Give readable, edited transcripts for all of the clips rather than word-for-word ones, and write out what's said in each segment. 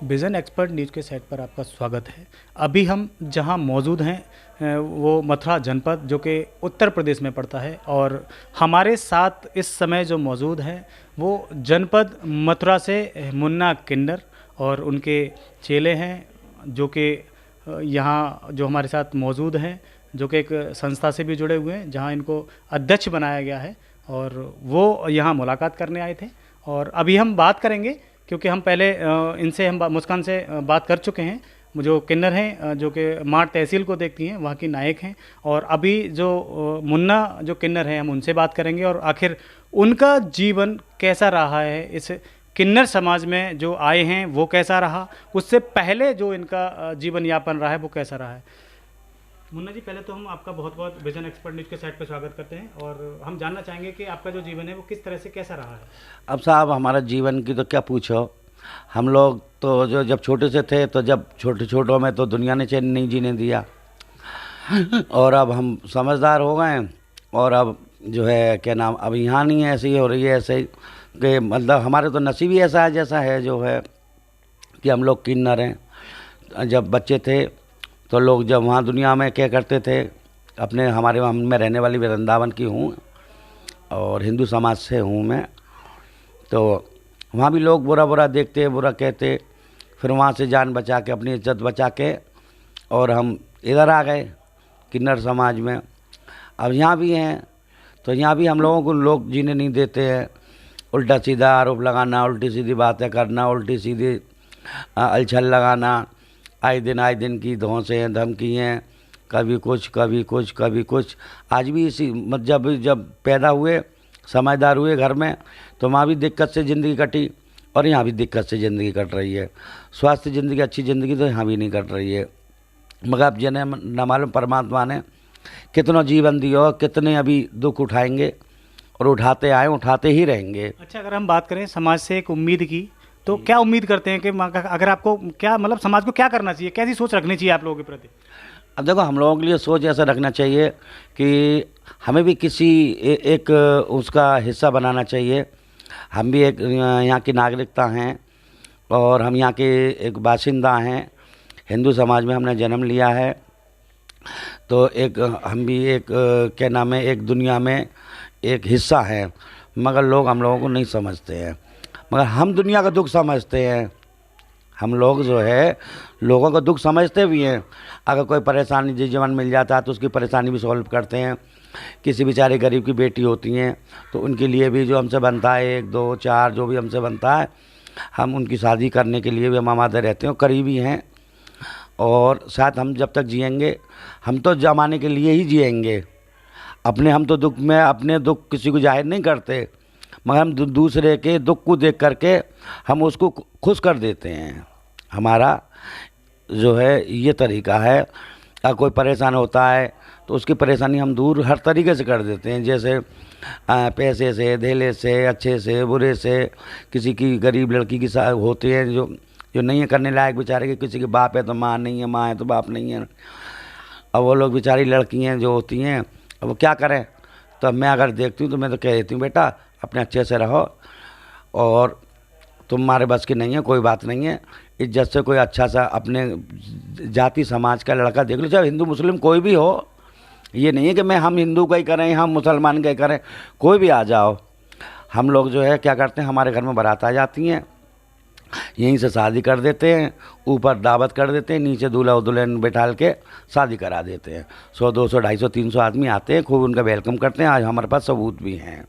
Vision expert news के set पर आपका स्वागत है। अभी हम जहां मौजूद हैं वो मथुरा जनपद जो कि उत्तर प्रदेश में पड़ता है, और हमारे साथ इस समय जो मौजूद है वो जनपद मथुरा से मुन्ना किन्नर और उनके चेले हैं, जो कि यहाँ जो हमारे साथ मौजूद हैं, जो कि एक संस्था से भी जुड़े हुए हैं जहाँ इनको अध्यक्ष बनाया गया है, और वो यहाँ मुलाकात करने आए थे। और अभी हम बात करेंगे, क्योंकि हम पहले इनसे हम मुस्कान से बात कर चुके हैं, जो किन्नर हैं, जो कि माठ तहसील को देखती हैं, वहाँ की नायक हैं। और अभी जो मुन्ना जो किन्नर हैं, हम उनसे बात करेंगे और आखिर उनका जीवन कैसा रहा है, इस किन्नर समाज में जो आए हैं वो कैसा रहा, उससे पहले जो इनका जीवन यापन रहा है वो कैसा रहा है। मुन्ना जी, पहले तो हम आपका बहुत बहुत विजन एक्सपर्ट न्यूज़ के साइट पर स्वागत करते हैं, और हम जानना चाहेंगे कि आपका जो जीवन है वो किस तरह से कैसा रहा है। अब साहब, हमारा जीवन की तो क्या पूछो। हम लोग तो जो जब छोटे से थे, तो जब छोटे छोटों में तो दुनिया ने चैन नहीं जीने दिया। और अब हम समझदार हो गए, और अब जो है क्या नाम, अब यहाँ नहीं है, ऐसी ही हो रही है, ऐसे ही कि मतलब हमारे तो नसीब ही ऐसा है जैसा है, जो है कि हम लोग किन्नर हैं। जब बच्चे थे तो लोग जब वहाँ दुनिया में क्या करते थे, अपने हमारे वहाँ में रहने वाली वृंदावन की हूँ और हिंदू समाज से हूँ मैं, तो वहाँ भी लोग बुरा बुरा देखते, बुरा कहते। फिर वहाँ से जान बचा के, अपनी इज्जत बचा के, और हम इधर आ गए किन्नर समाज में। अब यहाँ भी हैं, तो यहाँ भी हम लोगों को लोग जीने नहीं देते हैं। उल्टा सीधा आरोप लगाना, उल्टी सीधी बातें करना, उल्टी सीधी अलछल लगाना, आए दिन की धौंसें धमकियाँ, कभी कुछ कभी कुछ कभी कुछ। आज भी इसी जब जब पैदा हुए, समझदार हुए घर में, तो वहाँ भी दिक्कत से ज़िंदगी कटी और यहाँ भी दिक्कत से ज़िंदगी कट रही है। स्वास्थ्य ज़िंदगी, अच्छी ज़िंदगी तो यहाँ भी नहीं कट रही है। मगर अब जिन्हें न मालूम परमात्मा ने कितना जीवन दिया और कितने अभी दुख उठाएंगे, और उठाते आए, उठाते ही रहेंगे। अच्छा, अगर हम बात करें समाज से एक उम्मीद की, तो क्या उम्मीद करते हैं कि अगर आपको क्या मतलब समाज को क्या करना चाहिए, कैसी सोच रखनी चाहिए आप लोगों के प्रति। अब देखो, हम लोगों के लिए सोच ऐसा रखना चाहिए कि हमें भी किसी एक उसका हिस्सा बनाना चाहिए। हम भी एक यहाँ की नागरिकता हैं, और हम यहाँ के एक बाशिंदा हैं। हिंदू समाज में हमने जन्म लिया है, तो एक हम भी एक क्या नाम है, एक दुनिया में एक हिस्सा है। मगर लोग हम लोगों को नहीं समझते हैं, मगर हम दुनिया का दुख समझते हैं। हम लोग जो है लोगों का दुख समझते भी हैं। अगर कोई परेशानी जीवन मिल जाता है तो उसकी परेशानी भी सॉल्व करते हैं। किसी बेचारे गरीब की बेटी होती हैं, तो उनके लिए भी जो हमसे बनता है, 1 2 4 जो भी हमसे बनता है, हम उनकी शादी करने के लिए भी हम आमादे रहते हैं, करीबी हैं। और शायद हम जब तक जिएंगे, हम तो जमाने के लिए ही जिएंगे। हम तो दुख में अपने दुख किसी को जाहिर नहीं करते, मगर हम दूसरे के दुख को देख करके हम उसको खुश कर देते हैं। हमारा जो है ये तरीका है। अगर कोई परेशान होता है तो उसकी परेशानी हम दूर हर तरीके से कर देते हैं, जैसे पैसे से, धेले से, अच्छे से, बुरे से। किसी की गरीब लड़की की होती है जो जो नहीं है करने लायक बेचारे के, किसी के बाप है तो माँ नहीं है, माँ है तो बाप नहीं है। अब वो लोग बेचारी लड़कियाँ जो होती हैं, अब वो क्या करें। तो मैं अगर देखती हूँ तो मैं तो कह देती हूँ, बेटा अपने अच्छे से रहो, और तुम्हारे बस की नहीं है, कोई बात नहीं है। इज्जत से कोई अच्छा सा अपने जाति समाज का लड़का देख लो, चाहे हिंदू मुस्लिम कोई भी हो। ये नहीं है कि हम हिंदू का ही करें, हम मुसलमान का ही करें, कोई भी आ जाओ। हम लोग जो है क्या करते हैं, हमारे घर में बारात आ जाती हैं, यहीं से शादी कर देते हैं, ऊपर दावत कर देते हैं, नीचे दूल्हा और दुल्हन बैठाल के शादी करा देते हैं। 100 200 250 300 आदमी आते हैं, खूब उनका वेलकम करते हैं। आज हमारे पास सबूत भी हैं।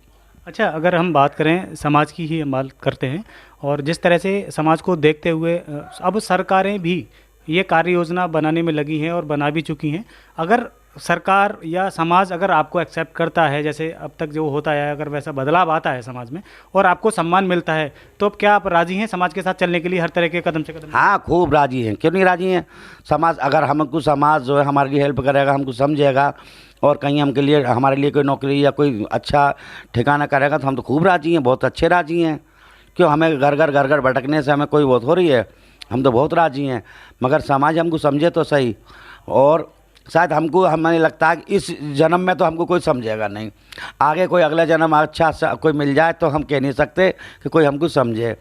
अच्छा, अगर हम बात करें समाज की ही हम बात करते हैं, और जिस तरह से समाज को देखते हुए अब सरकारें भी ये कार्य योजना बनाने में लगी हैं और बना भी चुकी हैं। अगर सरकार या समाज अगर आपको एक्सेप्ट करता है, जैसे अब तक जो होता है, अगर वैसा बदलाव आता है समाज में और आपको सम्मान मिलता है, तो अब क्या आप राज़ी हैं समाज के साथ चलने के लिए हर तरह के कदम से कदम? हाँ, खूब राज़ी हैं, क्यों नहीं राज़ी हैं। समाज अगर हमको, समाज जो है हमारे लिए हेल्प करेगा, हमको समझेगा, और कहीं हमके लिए, हमारे लिए कोई नौकरी या कोई अच्छा ठिकाना करेगा, तो हम तो खूब राज़ी हैं, बहुत अच्छे राज़ी हैं। क्यों, हमें घर घर भटकने से हमें कोई वो हो रही है, हम तो बहुत राज़ी हैं। मगर समाज हमको समझे तो सही। और शायद हमें लगता है कि इस जन्म में तो हमको कोई समझेगा नहीं, आगे कोई अगला जन्म अच्छा सा कोई मिल जाए तो हम कह नहीं सकते कि कोई हमको समझे।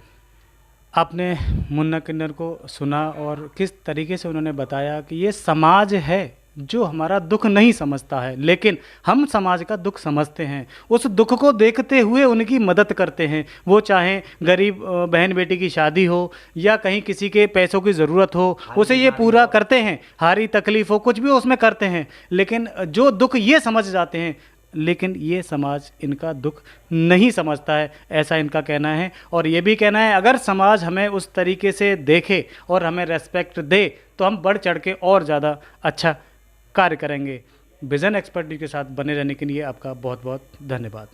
आपने मुन्ना किन्नर को सुना और किस तरीके से उन्होंने बताया कि ये समाज है जो हमारा दुख नहीं समझता है, लेकिन हम समाज का दुख समझते हैं, उस दुख को देखते हुए उनकी मदद करते हैं। वो चाहे गरीब बहन बेटी की शादी हो या कहीं किसी के पैसों की ज़रूरत हो, उसे ये पूरा करते हैं, हारी तकलीफ़ हो कुछ भी हो उसमें करते हैं। लेकिन जो दुख ये समझ जाते हैं, लेकिन ये समाज इनका दुख नहीं समझता है, ऐसा इनका कहना है। और ये भी कहना है अगर समाज हमें उस तरीके से देखे और हमें रेस्पेक्ट दे तो हम बढ़ चढ़ के और ज़्यादा अच्छा कार्य करेंगे। विज़न एक्सपर्ट के साथ बने रहने के लिए आपका बहुत बहुत धन्यवाद।